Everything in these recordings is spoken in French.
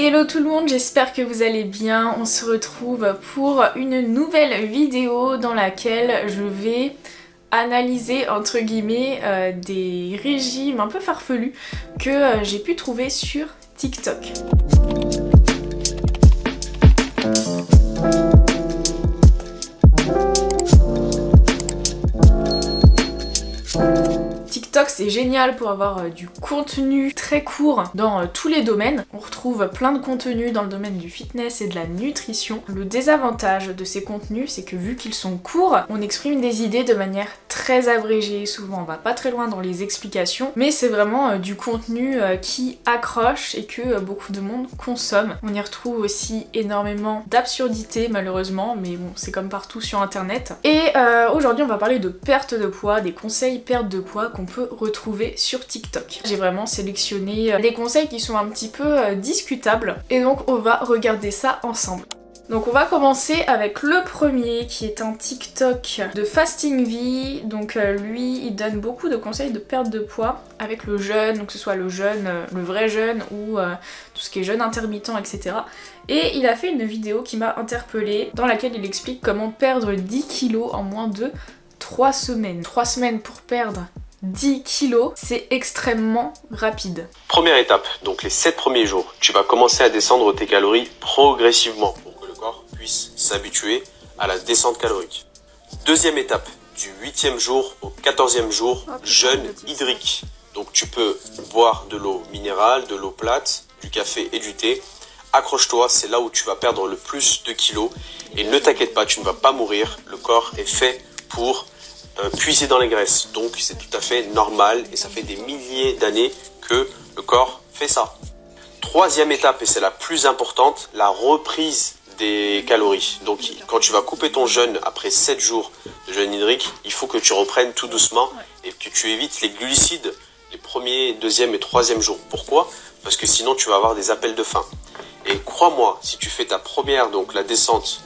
Hello tout le monde, j'espère que vous allez bien. On se retrouve pour une nouvelle vidéo dans laquelle je vais analyser entre guillemets des régimes un peu farfelus que j'ai pu trouver sur TikTok. TikTok c'est génial pour avoir du contenu très court dans tous les domaines. On retrouve plein de contenus dans le domaine du fitness et de la nutrition. Le désavantage de ces contenus, c'est que vu qu'ils sont courts, on exprime des idées de manière très abrégée. Souvent on va pas très loin dans les explications, mais c'est vraiment du contenu qui accroche et que beaucoup de monde consomme. On y retrouve aussi énormément d'absurdités malheureusement, mais bon c'est comme partout sur internet. Et aujourd'hui on va parler de perte de poids, des conseils perte de poids qu'on peut retrouver sur TikTok. J'ai vraiment sélectionné des conseils qui sont un petit peu discutables et donc on va regarder ça ensemble. Donc on va commencer avec le premier qui est un TikTok de Fasting V. Donc lui il donne beaucoup de conseils de perte de poids avec le jeûne, donc que ce soit le jeûne, le vrai jeûne ou tout ce qui est jeûne intermittent, etc. Et il a fait une vidéo qui m'a interpellée dans laquelle il explique comment perdre 10 kilos en moins de 3 semaines. 3 semaines pour perdre 10 kilos, c'est extrêmement rapide. Première étape, donc les 7 premiers jours, tu vas commencer à descendre tes calories progressivement pour que le corps puisse s'habituer à la descente calorique. Deuxième étape, du 8e jour au 14e jour, jeûne hydrique. Donc tu peux boire de l'eau minérale, de l'eau plate, du café et du thé. Accroche-toi, c'est là où tu vas perdre le plus de kilos. Et ne t'inquiète pas, tu ne vas pas mourir, le corps est fait pour puiser dans les graisses, donc c'est tout à fait normal et ça fait des milliers d'années que le corps fait ça. Troisième étape, et c'est la plus importante, la reprise des calories. Donc quand tu vas couper ton jeûne après 7 jours de jeûne hydrique, il faut que tu reprennes tout doucement et que tu évites les glucides les premiers, deuxième et troisième jours. Pourquoi? Parce que sinon tu vas avoir des appels de faim. Et crois-moi, si tu fais ta première, donc la descente,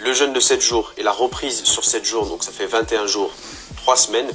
le jeûne de 7 jours et la reprise sur 7 jours, donc ça fait 21 jours, 3 semaines,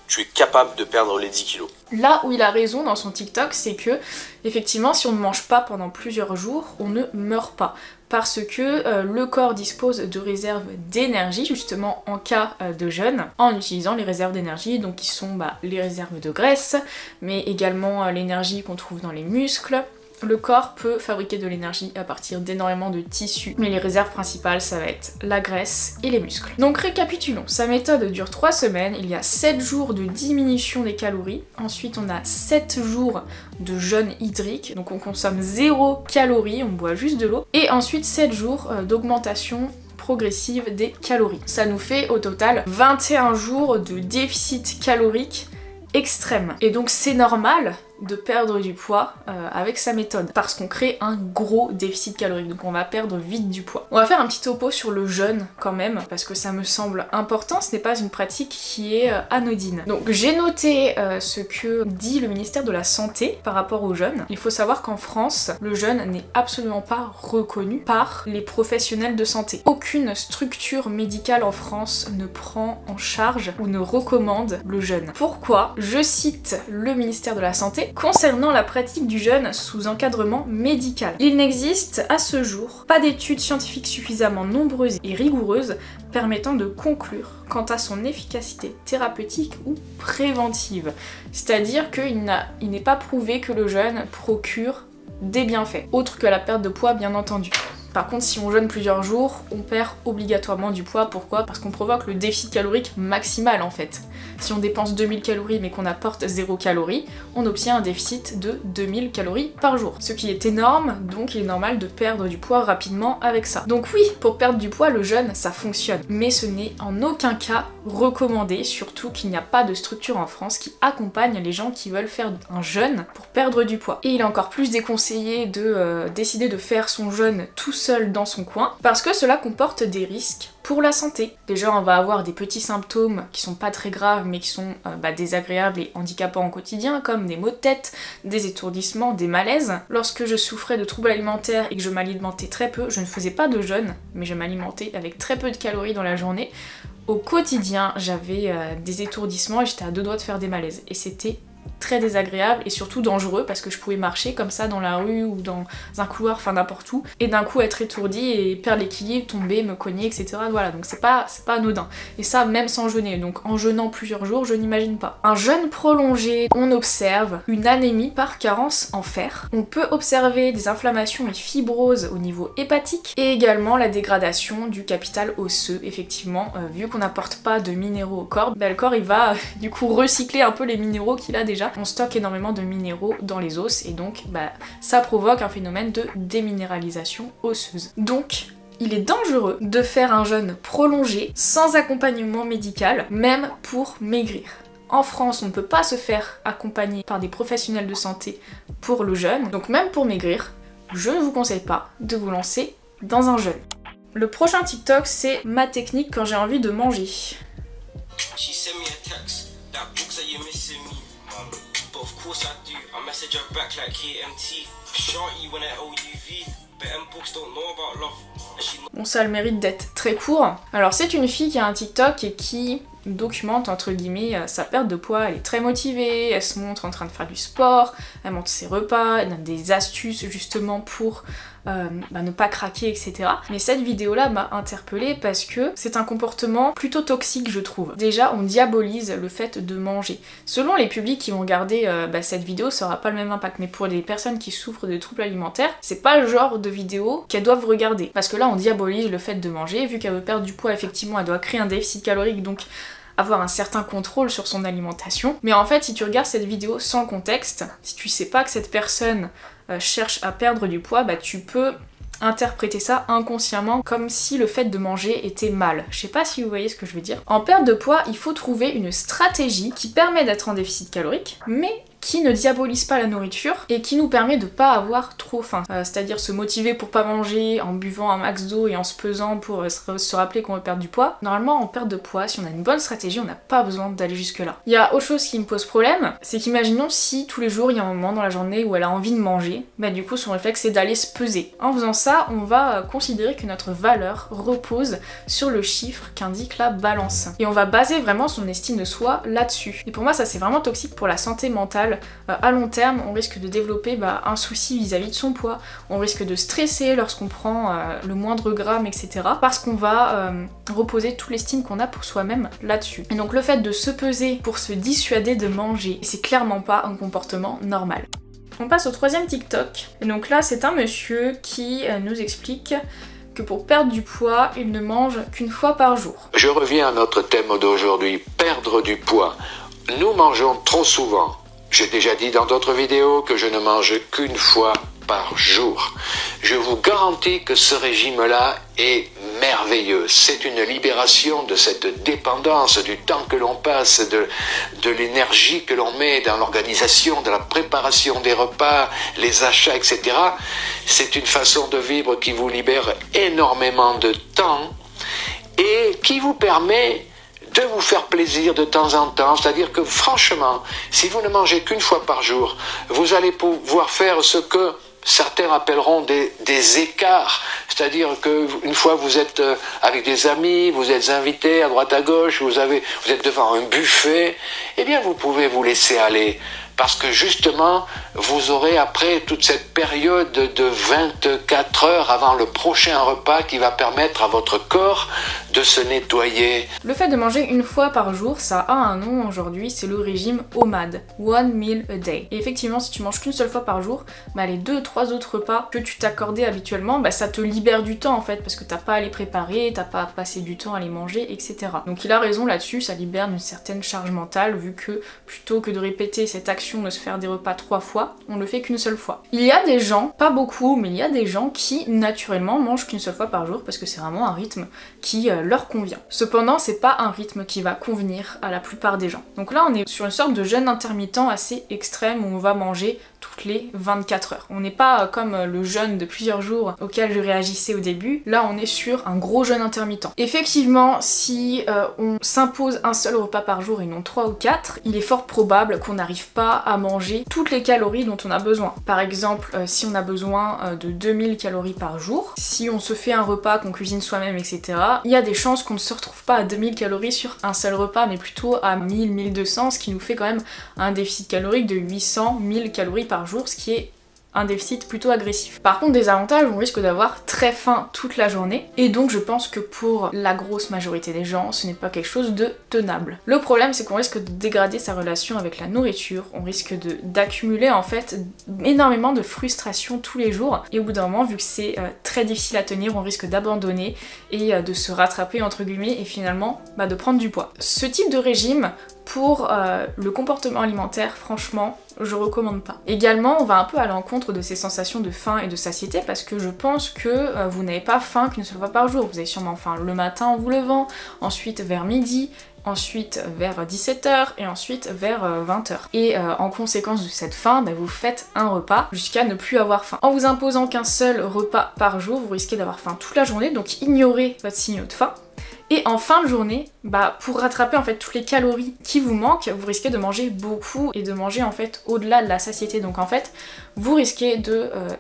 tu es capable de perdre les 10 kilos. Là où il a raison dans son TikTok, c'est que effectivement si on ne mange pas pendant plusieurs jours, on ne meurt pas. Parce que le corps dispose de réserves d'énergie justement en cas de jeûne, en utilisant les réserves d'énergie, donc qui sont les réserves de graisse, mais également l'énergie qu'on trouve dans les muscles. Le corps peut fabriquer de l'énergie à partir d'énormément de tissus, mais les réserves principales ça va être la graisse et les muscles. Donc récapitulons, sa méthode dure 3 semaines, il y a 7 jours de diminution des calories, ensuite on a 7 jours de jeûne hydrique, donc on consomme 0 calories, on boit juste de l'eau, et ensuite 7 jours d'augmentation progressive des calories. Ça nous fait au total 21 jours de déficit calorique extrême. Et donc c'est normal de perdre du poids avec sa méthode parce qu'on crée un gros déficit calorique, donc on va perdre vite du poids. On va faire un petit topo sur le jeûne quand même parce que ça me semble important, ce n'est pas une pratique qui est anodine. Donc j'ai noté ce que dit le ministère de la Santé par rapport au jeûne. Il faut savoir qu'en France, le jeûne n'est absolument pas reconnu par les professionnels de santé. Aucune structure médicale en France ne prend en charge ou ne recommande le jeûne. Pourquoi? Je cite le ministère de la Santé concernant la pratique du jeûne sous encadrement médical. Il n'existe à ce jour pas d'études scientifiques suffisamment nombreuses et rigoureuses permettant de conclure quant à son efficacité thérapeutique ou préventive. C'est-à-dire qu'il n'est pas prouvé que le jeûne procure des bienfaits, autres que la perte de poids bien entendu. Par contre, si on jeûne plusieurs jours, on perd obligatoirement du poids. Pourquoi? Parce qu'on provoque le déficit calorique maximal en fait. Si on dépense 2000 calories mais qu'on apporte 0 calories, on obtient un déficit de 2000 calories par jour. Ce qui est énorme, donc il est normal de perdre du poids rapidement avec ça. Donc oui, pour perdre du poids, le jeûne, ça fonctionne. Mais ce n'est en aucun cas recommandé, surtout qu'il n'y a pas de structure en France qui accompagne les gens qui veulent faire un jeûne pour perdre du poids. Et il est encore plus déconseillé de décider de faire son jeûne tout seul dans son coin, parce que cela comporte des risques pour la santé. Déjà on va avoir des petits symptômes qui sont pas très graves mais qui sont désagréables et handicapants au quotidien, comme des maux de tête, des étourdissements, des malaises. Lorsque je souffrais de troubles alimentaires et que je m'alimentais très peu, je ne faisais pas de jeûne, mais je m'alimentais avec très peu de calories dans la journée. Au quotidien, j'avais des étourdissements et j'étais à 2 doigts de faire des malaises. Et c'était très désagréable et surtout dangereux parce que je pouvais marcher comme ça dans la rue ou dans un couloir, enfin n'importe où, et d'un coup être étourdie et perdre l'équilibre, tomber, me cogner, etc. Voilà, donc c'est pas anodin. Et ça même sans jeûner, donc en jeûnant plusieurs jours, je n'imagine pas. Un jeûne prolongé, on observe une anémie par carence en fer. On peut observer des inflammations et fibroses au niveau hépatique et également la dégradation du capital osseux, effectivement, vu qu'on n'apporte pas de minéraux au corps, bah, le corps il va du coup recycler un peu les minéraux qu'il a déjà. On stocke énormément de minéraux dans les os et donc bah, ça provoque un phénomène de déminéralisation osseuse. Donc il est dangereux de faire un jeûne prolongé sans accompagnement médical, même pour maigrir. En France, on ne peut pas se faire accompagner par des professionnels de santé pour le jeûne, donc même pour maigrir, je ne vous conseille pas de vous lancer dans un jeûne. Le prochain TikTok, c'est ma technique quand j'ai envie de manger. Bon, ça a le mérite d'être très court. Alors c'est une fille qui a un TikTok et qui documente entre guillemets sa perte de poids. Elle est très motivée, elle se montre en train de faire du sport, elle montre ses repas, elle donne des astuces justement pour ne pas craquer, etc. Mais cette vidéo-là m'a interpellée parce que c'est un comportement plutôt toxique, je trouve. Déjà, on diabolise le fait de manger. Selon les publics qui vont regarder cette vidéo, ça aura pas le même impact, mais pour les personnes qui souffrent de troubles alimentaires, c'est pas le genre de vidéo qu'elles doivent regarder. Parce que là, on diabolise le fait de manger, vu qu'elle veut perdre du poids, effectivement, elle doit créer un déficit calorique, donc avoir un certain contrôle sur son alimentation. Mais en fait, si tu regardes cette vidéo sans contexte, si tu sais pas que cette personne cherche à perdre du poids, bah tu peux interpréter ça inconsciemment comme si le fait de manger était mal. Je sais pas si vous voyez ce que je veux dire. En perte de poids, il faut trouver une stratégie qui permet d'être en déficit calorique, mais qui ne diabolise pas la nourriture et qui nous permet de pas avoir trop faim. C'est-à-dire se motiver pour pas manger en buvant un max d'eau et en se pesant pour se rappeler qu'on veut perdre du poids. Normalement, en perte de poids, si on a une bonne stratégie, on n'a pas besoin d'aller jusque là. Il y a autre chose qui me pose problème, c'est qu'imaginons si tous les jours il y a un moment dans la journée où elle a envie de manger, bah du coup son réflexe c'est d'aller se peser. En faisant ça, on va considérer que notre valeur repose sur le chiffre qu'indique la balance. Et on va baser vraiment son estime de soi là-dessus. Et pour moi ça c'est vraiment toxique pour la santé mentale. À long terme, on risque de développer un souci vis-à-vis de son poids, on risque de stresser lorsqu'on prend le moindre gramme, etc. Parce qu'on va reposer toute l'estime qu'on a pour soi-même là-dessus. Et donc le fait de se peser pour se dissuader de manger, c'est clairement pas un comportement normal. On passe au troisième TikTok. Et donc là, c'est un monsieur qui nous explique que pour perdre du poids, il ne mange qu'une fois par jour. Je reviens à notre thème d'aujourd'hui, perdre du poids. Nous mangeons trop souvent. J'ai déjà dit dans d'autres vidéos que je ne mange qu'une fois par jour. Je vous garantis que ce régime-là est merveilleux. C'est une libération de cette dépendance, du temps que l'on passe, de l'énergie que l'on met dans l'organisation, de la préparation des repas, les achats, etc. C'est une façon de vivre qui vous libère énormément de temps et qui vous permet de vous faire plaisir de temps en temps, c'est-à-dire que franchement, si vous ne mangez qu'une fois par jour, vous allez pouvoir faire ce que certains appelleront des écarts, c'est-à-dire que une fois vous êtes avec des amis, vous êtes invités à droite à gauche, vous êtes devant un buffet, eh bien vous pouvez vous laisser aller. Parce que justement, vous aurez après toute cette période de 24 heures avant le prochain repas qui va permettre à votre corps de se nettoyer. Le fait de manger une fois par jour, ça a un nom aujourd'hui, c'est le régime OMAD, One Meal a Day. Et effectivement, si tu manges qu'une seule fois par jour, les 2-3 autres repas que tu t'accordais habituellement, ça te libère du temps en fait, parce que t'as pas à les préparer, t'as pas à passer du temps à les manger, etc. Donc il a raison là-dessus, ça libère une certaine charge mentale, vu que plutôt que de répéter cette action de se faire des repas 3 fois, on le fait qu'une seule fois. Il y a des gens, pas beaucoup, mais il y a des gens qui naturellement mangent qu'une seule fois par jour parce que c'est vraiment un rythme qui leur convient. Cependant, c'est pas un rythme qui va convenir à la plupart des gens. Donc là, on est sur une sorte de jeûne intermittent assez extrême où on va manger tout toutes les 24 heures. On n'est pas comme le jeûne de plusieurs jours auquel je réagissais au début, là on est sur un gros jeûne intermittent. Effectivement, si on s'impose un seul repas par jour et non 3 ou 4, il est fort probable qu'on n'arrive pas à manger toutes les calories dont on a besoin. Par exemple, si on a besoin de 2000 calories par jour, si on se fait un repas, qu'on cuisine soi-même, etc., il y a des chances qu'on ne se retrouve pas à 2000 calories sur un seul repas, mais plutôt à 1000, 1200, ce qui nous fait quand même un déficit calorique de 800, 1000 calories par jour, ce qui est un déficit plutôt agressif. Par contre, des avantages, on risque d'avoir très faim toute la journée, et donc je pense que pour la grosse majorité des gens, ce n'est pas quelque chose de tenable. Le problème, c'est qu'on risque de dégrader sa relation avec la nourriture, on risque d'accumuler en fait énormément de frustration tous les jours, et au bout d'un moment, vu que c'est très difficile à tenir, on risque d'abandonner et de se rattraper entre guillemets, et finalement de prendre du poids. Ce type de régime, pour le comportement alimentaire, franchement, je recommande pas. Également, on va un peu à l'encontre de ces sensations de faim et de satiété parce que je pense que vous n'avez pas faim qu'une seule fois par jour. Vous avez sûrement faim le matin en vous levant, ensuite vers midi, ensuite vers 17h et ensuite vers 20h. Et en conséquence de cette faim, vous faites un repas jusqu'à ne plus avoir faim. En vous imposant qu'un seul repas par jour, vous risquez d'avoir faim toute la journée, donc ignorez votre signaux de faim. Et en fin de journée, pour rattraper en fait toutes les calories qui vous manquent, vous risquez de manger beaucoup et de manger en fait au-delà de la satiété. Donc en fait, vous risquez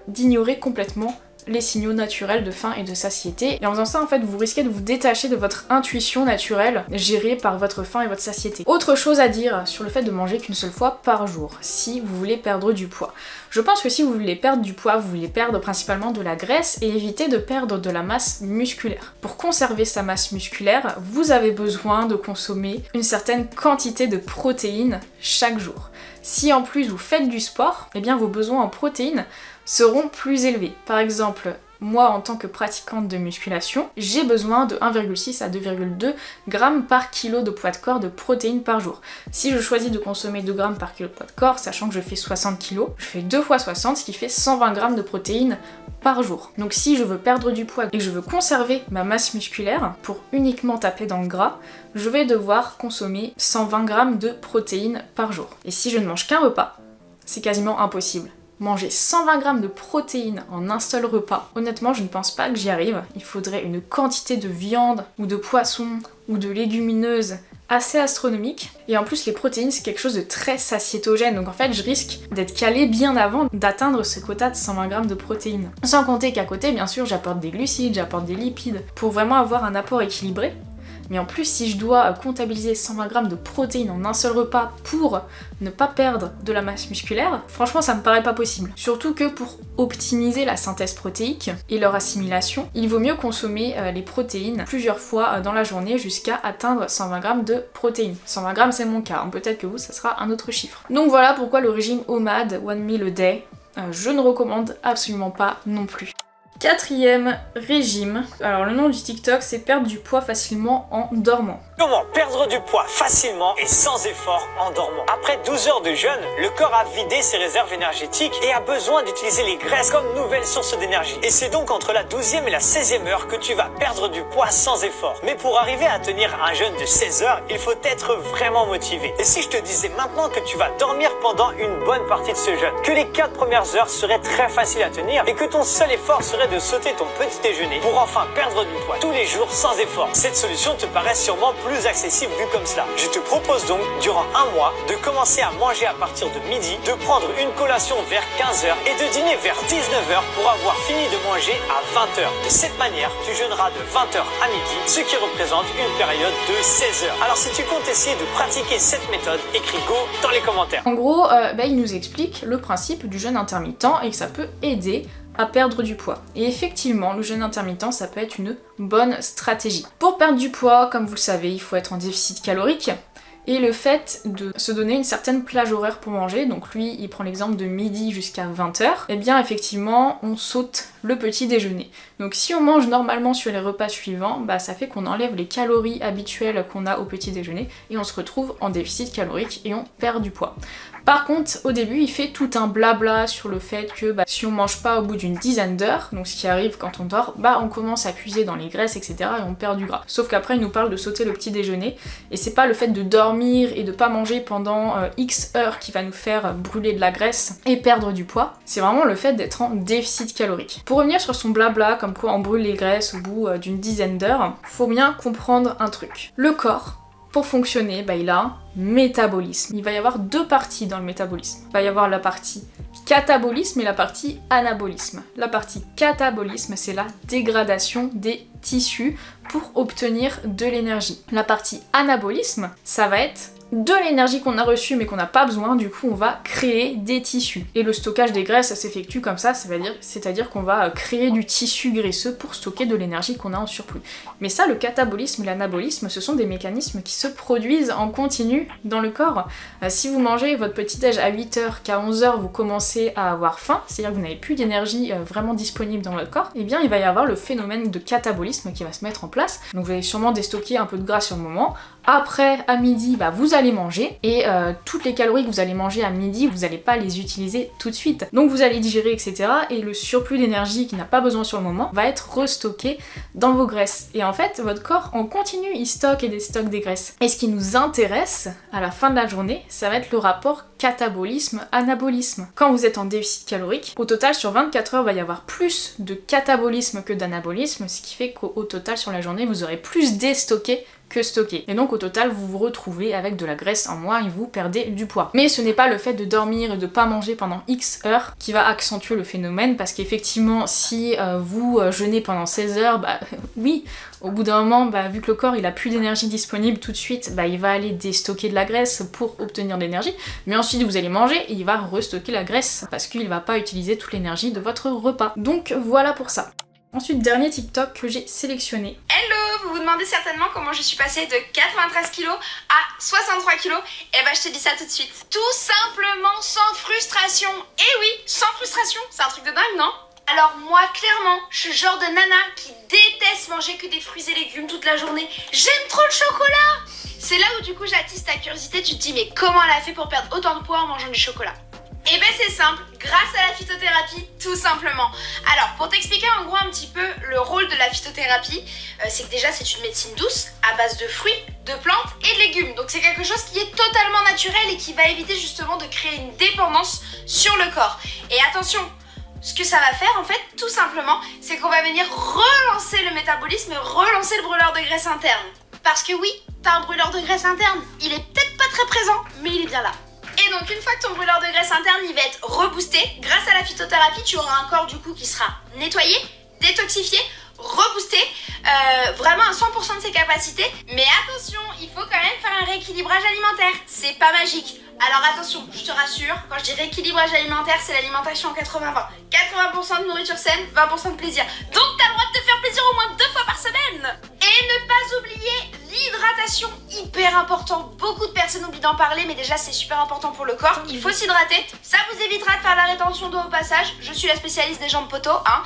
d'ignorer complètement les signaux naturels de faim et de satiété. Et en faisant ça, en fait, vous risquez de vous détacher de votre intuition naturelle gérée par votre faim et votre satiété. Autre chose à dire sur le fait de manger qu'une seule fois par jour, si vous voulez perdre du poids. Je pense que si vous voulez perdre du poids, vous voulez perdre principalement de la graisse et éviter de perdre de la masse musculaire. Pour conserver sa masse musculaire, vous avez besoin de consommer une certaine quantité de protéines chaque jour. Si en plus vous faites du sport, eh bien vos besoins en protéines seront plus élevés. Par exemple, moi en tant que pratiquante de musculation, j'ai besoin de 1,6 à 2,2 grammes par kilo de poids de corps de protéines par jour. Si je choisis de consommer 2 grammes par kilo de poids de corps, sachant que je fais 60 kg, je fais 2 fois 60, ce qui fait 120 grammes de protéines par jour. Donc si je veux perdre du poids et que je veux conserver ma masse musculaire pour uniquement taper dans le gras, je vais devoir consommer 120 grammes de protéines par jour. Et si je ne mange qu'un repas, c'est quasiment impossible. Manger 120 grammes de protéines en un seul repas, honnêtement je ne pense pas que j'y arrive. Il faudrait une quantité de viande ou de poisson ou de légumineuses assez astronomique. Et en plus les protéines c'est quelque chose de très satiétogène, donc en fait je risque d'être calée bien avant d'atteindre ce quota de 120 grammes de protéines. Sans compter qu'à côté bien sûr j'apporte des glucides, j'apporte des lipides pour vraiment avoir un apport équilibré. Mais en plus, si je dois comptabiliser 120 grammes de protéines en un seul repas pour ne pas perdre de la masse musculaire, franchement ça me paraît pas possible. Surtout que pour optimiser la synthèse protéique et leur assimilation, il vaut mieux consommer les protéines plusieurs fois dans la journée jusqu'à atteindre 120 grammes de protéines. 120 grammes c'est mon cas, peut-être que vous ça sera un autre chiffre. Donc voilà pourquoi le régime OMAD, One Meal a Day, je ne recommande absolument pas non plus. Quatrième régime, alors le nom du TikTok c'est perdre du poids facilement en dormant. Comment perdre du poids facilement et sans effort en dormant? Après 12 heures de jeûne, le corps a vidé ses réserves énergétiques et a besoin d'utiliser les graisses comme nouvelle source d'énergie. Et c'est donc entre la 12e et la 16e heure que tu vas perdre du poids sans effort. Mais pour arriver à tenir un jeûne de 16 heures, il faut être vraiment motivé. Et si je te disais maintenant que tu vas dormir pendant une bonne partie de ce jeûne, que les 4 premières heures seraient très faciles à tenir et que ton seul effort serait de sauter ton petit déjeuner pour enfin perdre du poids tous les jours sans effort. Cette solution te paraît sûrement plus accessible vu comme cela. Je te propose donc durant un mois de commencer à manger à partir de midi, de prendre une collation vers 15h et de dîner vers 19h pour avoir fini de manger à 20h. De cette manière, tu jeûneras de 20h à midi, ce qui représente une période de 16 heures. Alors si tu comptes essayer de pratiquer cette méthode, écris go dans les commentaires. En gros, il nous explique le principe du jeûne intermittent et que ça peut aider à perdre du poids. Et effectivement, le jeûne intermittent, ça peut être une bonne stratégie. Pour perdre du poids, comme vous le savez, il faut être en déficit calorique. Et le fait de se donner une certaine plage horaire pour manger, donc lui il prend l'exemple de midi jusqu'à 20h, et bien effectivement on saute le petit déjeuner. Donc si on mange normalement sur les repas suivants, ça fait qu'on enlève les calories habituelles qu'on a au petit déjeuner et on se retrouve en déficit calorique et on perd du poids. Par contre, au début, il fait tout un blabla sur le fait que si on mange pas au bout d'une dizaine d'heures, donc ce qui arrive quand on dort, on commence à puiser dans les graisses, etc. et on perd du gras. Sauf qu'après, il nous parle de sauter le petit déjeuner, et c'est pas le fait de dormir et de pas manger pendant X heures qui va nous faire brûler de la graisse et perdre du poids, c'est vraiment le fait d'être en déficit calorique. Pour revenir sur son blabla, comme quoi on brûle les graisses au bout d'une dizaine d'heures, faut bien comprendre un truc. Le corps, pour fonctionner, il a un métabolisme. Il va y avoir deux parties dans le métabolisme. Il va y avoir la partie catabolisme et la partie anabolisme. La partie catabolisme, c'est la dégradation des tissus pour obtenir de l'énergie. La partie anabolisme, ça va être de l'énergie qu'on a reçue mais qu'on n'a pas besoin, du coup on va créer des tissus. Et le stockage des graisses s'effectue comme ça, c'est-à-dire qu'on va créer du tissu graisseux pour stocker de l'énergie qu'on a en surplus. Mais ça, le catabolisme et l'anabolisme, ce sont des mécanismes qui se produisent en continu dans le corps. Si vous mangez votre petit-déj à 8h, qu'à 11h vous commencez à avoir faim, c'est-à-dire que vous n'avez plus d'énergie vraiment disponible dans votre corps, et bien il va y avoir le phénomène de catabolisme qui va se mettre en place. Donc vous allez sûrement déstocker un peu de gras sur le moment. Après, à midi, vous allez manger, et toutes les calories que vous allez manger à midi, vous n'allez pas les utiliser tout de suite. Donc vous allez digérer, etc. Et le surplus d'énergie qui n'a pas besoin sur le moment va être restocké dans vos graisses. Et en fait, votre corps, en continu, il stocke et déstocke des graisses. Et ce qui nous intéresse, à la fin de la journée, ça va être le rapport catabolisme-anabolisme. Quand vous êtes en déficit calorique, au total, sur 24 heures, il va y avoir plus de catabolisme que d'anabolisme, ce qui fait qu'au total, sur la journée, vous aurez plus déstocké que stocké. Et donc au total vous vous retrouvez avec de la graisse en moins et vous perdez du poids. Mais ce n'est pas le fait de dormir et de pas manger pendant X heures qui va accentuer le phénomène, parce qu'effectivement si vous jeûnez pendant 16 heures, oui, au bout d'un moment, vu que le corps il a plus d'énergie disponible tout de suite, il va aller déstocker de la graisse pour obtenir de l'énergie, mais ensuite vous allez manger et il va restocker la graisse parce qu'il va pas utiliser toute l'énergie de votre repas. Donc voilà pour ça. Ensuite, dernier TikTok que j'ai sélectionné. Hello, vous vous demandez certainement comment je suis passée de 93 kg à 63 kg. Et je te dis ça tout de suite. Tout simplement sans frustration. Et oui, sans frustration, c'est un truc de dingue, non? Alors moi, clairement, je suis le genre de nana qui déteste manger que des fruits et légumes toute la journée. J'aime trop le chocolat. C'est là où du coup j'attise ta curiosité, tu te dis mais comment elle a fait pour perdre autant de poids en mangeant du chocolat? Et c'est simple, grâce à la phytothérapie, tout simplement. Alors, pour t'expliquer en gros un petit peu le rôle de la phytothérapie, c'est que déjà c'est une médecine douce à base de fruits, de plantes et de légumes. Donc c'est quelque chose qui est totalement naturel et qui va éviter justement de créer une dépendance sur le corps. Et attention, ce que ça va faire en fait, tout simplement, c'est qu'on va venir relancer le métabolisme et relancer le brûleur de graisse interne. Parce que oui, t'as un brûleur de graisse interne, il est peut-être pas très présent, mais il est bien là. Et donc une fois que ton brûleur de graisse interne il va être reboosté, grâce à la phytothérapie tu auras un corps du coup qui sera nettoyé, détoxifié, reboosté, vraiment à 100% de ses capacités. Mais attention, il faut quand même faire un rééquilibrage alimentaire, c'est pas magique. Alors attention, je te rassure, quand je dis rééquilibrage alimentaire, c'est l'alimentation en 80-20. 80% de nourriture saine, 20% de plaisir. Donc t'as le droit de te faire plaisir au moins 2 fois par semaine. Et ne pas oublier l'hydratation, hyper important. Beaucoup de personnes oublient d'en parler, mais déjà c'est super important pour le corps. Il faut s'hydrater, ça vous évitera de faire la rétention d'eau au passage. Je suis la spécialiste des jambes poteaux, hein.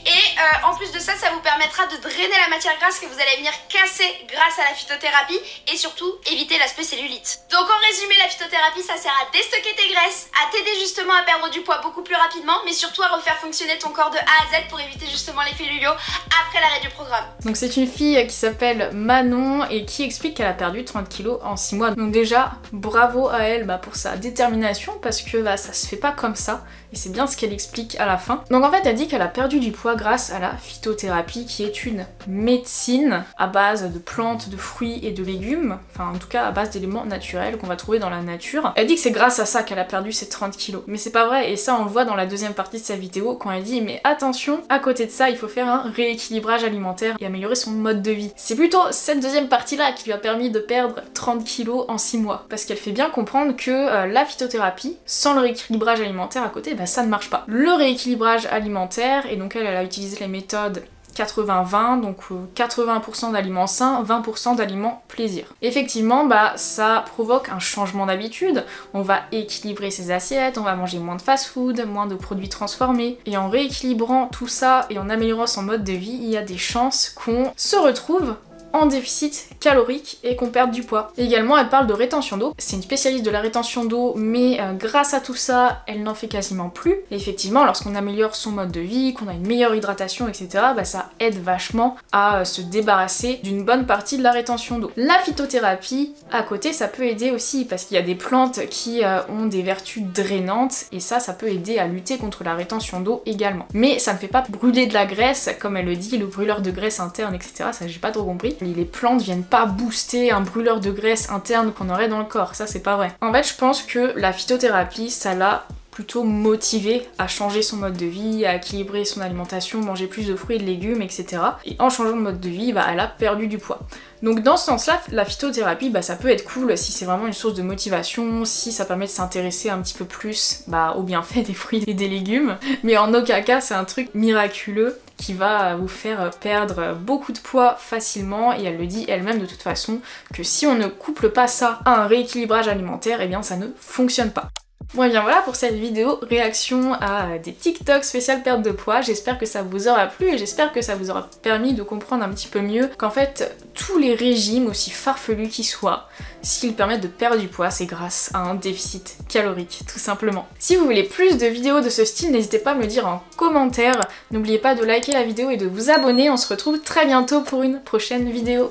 Et en plus de ça, ça vous permettra de drainer la matière grasse que vous allez venir casser grâce à la phytothérapie et surtout éviter l'aspect cellulite. Donc en résumé, la phytothérapie, ça sert à déstocker tes graisses, à t'aider justement à perdre du poids beaucoup plus rapidement, mais surtout à refaire fonctionner ton corps de A à Z pour éviter justement l'effet yo-yo après l'arrêt du programme. Donc c'est une fille qui s'appelle Manon et qui explique qu'elle a perdu 30 kg en 6 mois. Donc déjà, bravo à elle pour sa détermination, parce que ça se fait pas comme ça. Et c'est bien ce qu'elle explique à la fin. Donc en fait, elle dit qu'elle a perdu du poids grâce à la phytothérapie, qui est une médecine à base de plantes, de fruits et de légumes. Enfin, en tout cas, à base d'éléments naturels qu'on va trouver dans la nature. Elle dit que c'est grâce à ça qu'elle a perdu ses 30 kilos. Mais c'est pas vrai, et ça on le voit dans la deuxième partie de sa vidéo, quand elle dit mais attention, à côté de ça, il faut faire un rééquilibrage alimentaire et améliorer son mode de vie. C'est plutôt cette deuxième partie-là qui lui a permis de perdre 30 kilos en 6 mois. Parce qu'elle fait bien comprendre que la phytothérapie, sans le rééquilibrage alimentaire à côté, ça ne marche pas. Le rééquilibrage alimentaire, et donc elle a utilisé les méthodes 80-20, donc 80% d'aliments sains, 20% d'aliments plaisir. Effectivement, ça provoque un changement d'habitude, on va équilibrer ses assiettes, on va manger moins de fast-food, moins de produits transformés, et en rééquilibrant tout ça et en améliorant son mode de vie, il y a des chances qu'on se retrouve en déficit calorique et qu'on perde du poids. Également, elle parle de rétention d'eau. C'est une spécialiste de la rétention d'eau, mais grâce à tout ça, elle n'en fait quasiment plus. Et effectivement, lorsqu'on améliore son mode de vie, qu'on a une meilleure hydratation, etc., bah, ça aide vachement à se débarrasser d'une bonne partie de la rétention d'eau. La phytothérapie, à côté, ça peut aider aussi, parce qu'il y a des plantes qui ont des vertus drainantes, et ça peut aider à lutter contre la rétention d'eau également. Mais ça ne fait pas brûler de la graisse, comme elle le dit, le brûleur de graisse interne, etc. Ça, j'ai pas trop compris. Les plantes viennent pas booster un brûleur de graisse interne qu'on aurait dans le corps, ça c'est pas vrai. En fait, je pense que la phytothérapie, ça l'a plutôt motivée à changer son mode de vie, à équilibrer son alimentation, manger plus de fruits et de légumes, etc. Et en changeant de mode de vie, bah, elle a perdu du poids. Donc dans ce sens-là, la phytothérapie, bah, ça peut être cool si c'est vraiment une source de motivation, si ça permet de s'intéresser un petit peu plus aux bienfaits des fruits et des légumes, mais en aucun cas c'est un truc miraculeux qui va vous faire perdre beaucoup de poids facilement, et elle le dit elle-même de toute façon que si on ne couple pas ça à un rééquilibrage alimentaire, eh bien ça ne fonctionne pas. Bon et bien voilà pour cette vidéo réaction à des TikTok spécial perte de poids. J'espère que ça vous aura plu et j'espère que ça vous aura permis de comprendre un petit peu mieux qu'en fait tous les régimes, aussi farfelus qu'ils soient, s'ils permettent de perdre du poids, c'est grâce à un déficit calorique tout simplement. Si vous voulez plus de vidéos de ce style, n'hésitez pas à me le dire en commentaire. N'oubliez pas de liker la vidéo et de vous abonner. On se retrouve très bientôt pour une prochaine vidéo.